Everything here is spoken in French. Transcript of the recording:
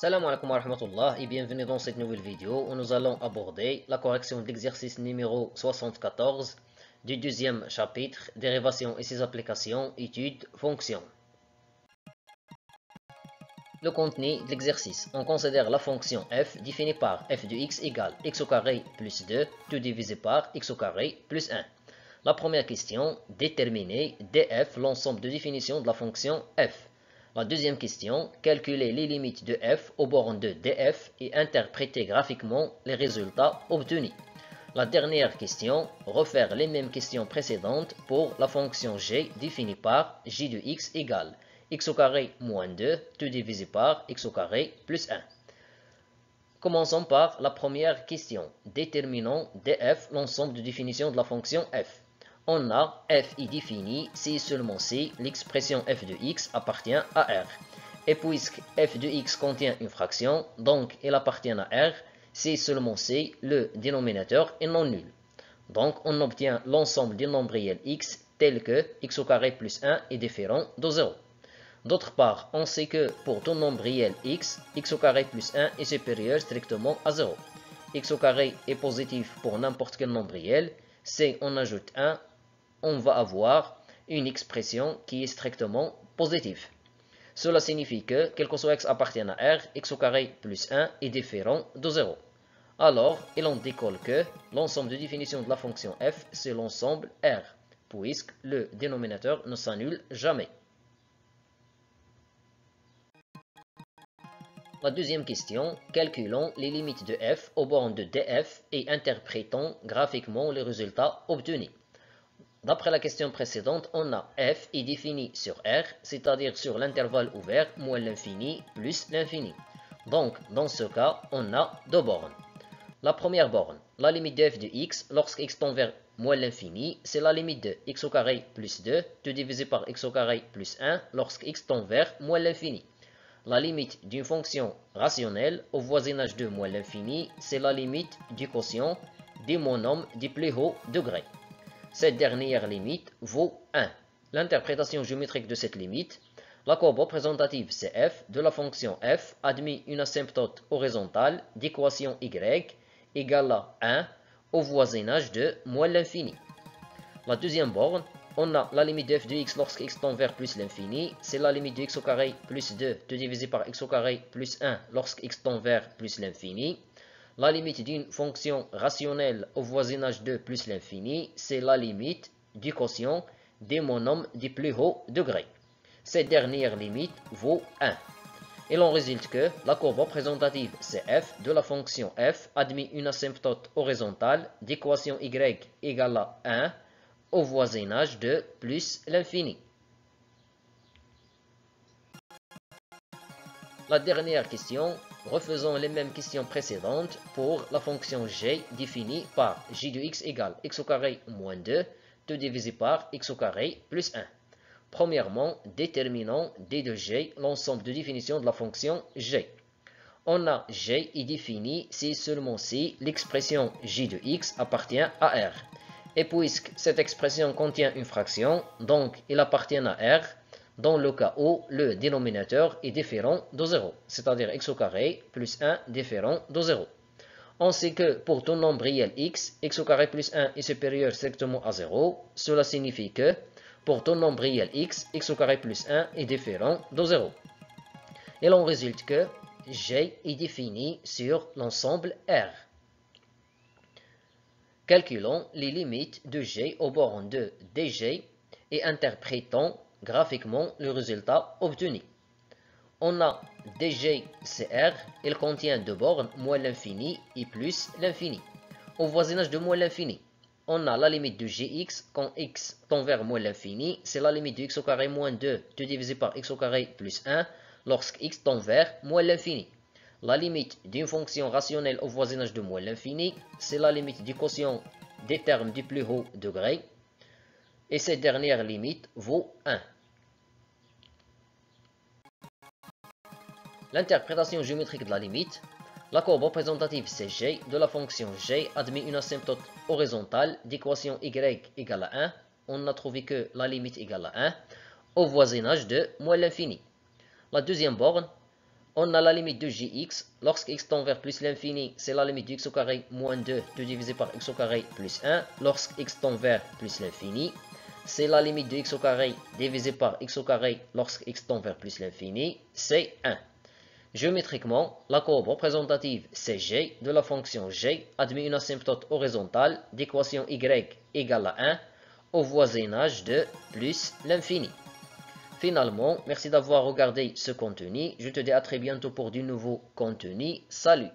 Salam alaikum wa rahmatullah et bienvenue dans cette nouvelle vidéo où nous allons aborder la correction de l'exercice numéro 74 du deuxième chapitre, dérivation et ses applications, études, fonctions. Le contenu de l'exercice. On considère la fonction f définie par f de x égale x au carré plus 2, tout divisé par x au carré plus 1. La première question, déterminer df l'ensemble de définition de la fonction f. La deuxième question, calculer les limites de f aux bornes de df et interpréter graphiquement les résultats obtenus. La dernière question, refaire les mêmes questions précédentes pour la fonction g définie par j de x égale x au carré moins 2, tout divisé par x au carré plus 1. Commençons par la première question. Déterminons df l'ensemble de définition de la fonction f. On a f est défini si et seulement si l'expression f de x appartient à R. Et puisque f de x contient une fraction, donc elle appartient à R, si et seulement si le dénominateur est non nul. Donc on obtient l'ensemble des nombres réels x tel que x au carré plus 1 est différent de 0. D'autre part, on sait que pour tout nombre réel x, x au carré plus 1 est supérieur strictement à 0. X au carré est positif pour n'importe quel nombre réel. Si on ajoute 1, on va avoir une expression qui est strictement positive. Cela signifie que, quel que soit x appartienne à R, x au carré plus 1 est différent de 0. Alors, il en découle que l'ensemble de définition de la fonction f, c'est l'ensemble R, puisque le dénominateur ne s'annule jamais. La deuxième question, calculons les limites de f aux bornes de df et interprétons graphiquement les résultats obtenus. D'après la question précédente, on a f est défini sur R, c'est-à-dire sur l'intervalle ouvert moins l'infini plus l'infini. Donc, dans ce cas, on a deux bornes. La première borne, la limite de f de x lorsque x tend vers moins l'infini, c'est la limite de x au carré plus 2, tout divisé par x au carré plus 1 lorsque x tend vers moins l'infini. La limite d'une fonction rationnelle au voisinage de moins l'infini, c'est la limite du quotient des monomes du plus haut degré. Cette dernière limite vaut 1. L'interprétation géométrique de cette limite, la courbe représentative c'est f de la fonction f admis une asymptote horizontale d'équation y égale à 1 au voisinage de moins l'infini. La deuxième borne, on a la limite de f de x lorsque x tend vers plus l'infini, c'est la limite de x au carré plus 2 tout divisé par x au carré plus 1 lorsque x tend vers plus l'infini. La limite d'une fonction rationnelle au voisinage de plus l'infini, c'est la limite du quotient des monomes du plus haut degré. Cette dernière limite vaut 1. Il en résulte que la courbe représentative c'est f de la fonction f admis une asymptote horizontale d'équation y égale à 1 au voisinage de plus l'infini. La dernière question, refaisons les mêmes questions précédentes pour la fonction g définie par j de x égale x au carré moins 2, tout divisé par x au carré plus 1. Premièrement, déterminons d de g l'ensemble de définition de la fonction g. On a g est défini si seulement si l'expression j de x appartient à R. Et puisque cette expression contient une fraction, donc il appartient à R, dans le cas où le dénominateur est différent de 0, c'est-à-dire x au carré plus 1 différent de 0. On sait que pour tout nombre réel x, x au carré plus 1 est supérieur strictement à 0. Cela signifie que pour tout nombre réel x, x au carré plus 1 est différent de 0. Et l'on résulte que g est défini sur l'ensemble R. Calculons les limites de g aux bornes de dg et interprétons graphiquement le résultat obtenu. On a dg c'est R, il contient deux bornes, moins l'infini et plus l'infini. Au voisinage de moins l'infini, on a la limite de gx quand x tend vers moins l'infini, c'est la limite de x au carré moins 2, tout divisé par x au carré plus 1, lorsque x tend vers moins l'infini. La limite d'une fonction rationnelle au voisinage de moins l'infini, c'est la limite du quotient des termes du plus haut degré, et cette dernière limite vaut 1. L'interprétation géométrique de la limite, la courbe représentative c'est g de la fonction g admet une asymptote horizontale d'équation y égale à 1, on a trouvé que la limite égale à 1, au voisinage de moins l'infini. La deuxième borne, On a la limite de Gx. Lorsque x tend vers plus l'infini, c'est la limite de x au carré moins 2, tout divisé par x au carré plus 1. Lorsque x tend vers plus l'infini, c'est la limite de x au carré divisé par x au carré lorsque x tend vers plus l'infini, c'est 1. Géométriquement, la courbe représentative CG de la fonction g admet une asymptote horizontale d'équation y égale à 1 au voisinage de plus l'infini. Finalement, merci d'avoir regardé ce contenu. Je te dis à très bientôt pour du nouveau contenu. Salut!